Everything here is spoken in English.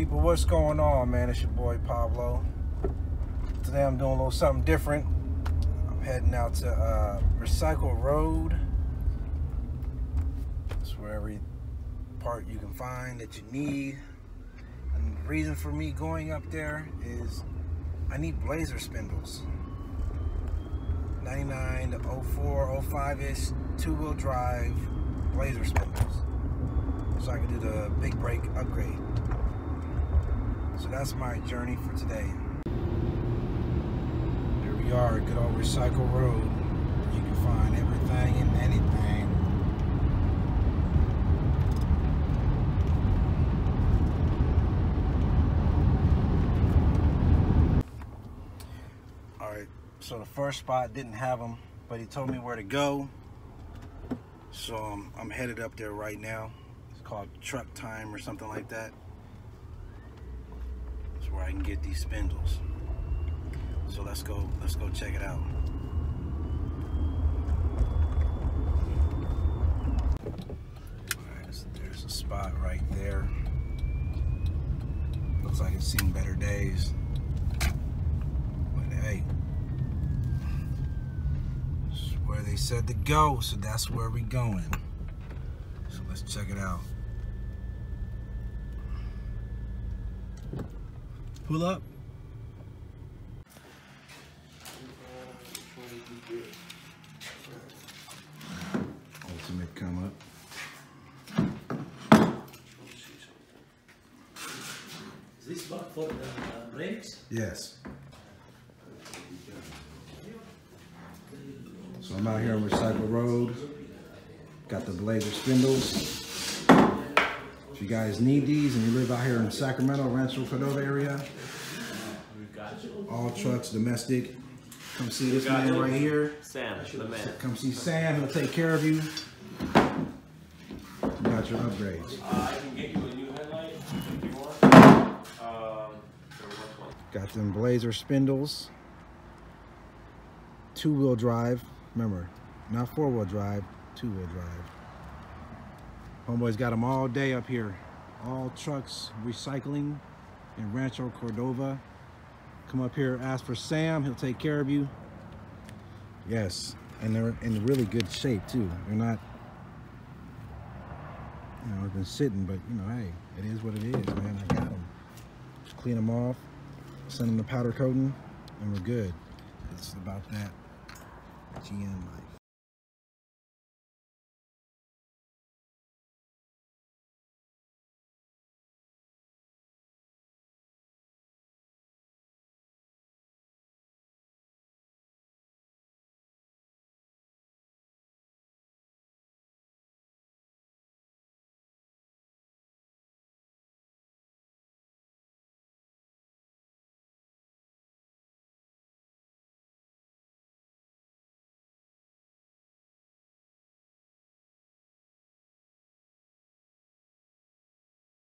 people, what's going on, man? It's your boy Pablo. Today I'm doing a little something different. I'm heading out to Recycle Road. It's where every part you can find that you need. And the reason for me going up there is I need blazer spindles. 99 to 04, 05-ish, two-wheel drive blazer spindles. So I can do the big brake upgrade. So that's my journey for today. Here we are, good old Recycle Road, where you can find everything and anything. Alright, so the first spot didn't have them, but he told me where to go. So I'm headed up there right now. It's called Truck Time or something like that. That's where I can get these spindles. So let's go check it out. Alright, so there's a spot right there. Looks like it's seen better days. But hey, it's where they said to go, so that's where we going. So let's check it out. Pull up. Ultimate come up. Is this spot for the brakes? Yes. So I'm out here on Recycle Road. Got the blazer spindles. If you guys need these and you live out here in Sacramento, Rancho Cordova area, all trucks, domestic, come see this man right here. Sam, the man. Come see Sam, he'll take care of you. You got your upgrades. I can get you a new headlight if you want. Got them blazer spindles. Two-wheel drive. Remember, not four-wheel drive, two-wheel drive. Homeboy's got them all day up here. All trucks recycling in Rancho Cordova. Come up here, ask for Sam. He'll take care of you. Yes, and they're in really good shape too. They're not, you know, they've been sitting, but you know, hey, it is what it is, man. I got them. Just clean them off, send them to powder coating, and we're good. It's about that GM life.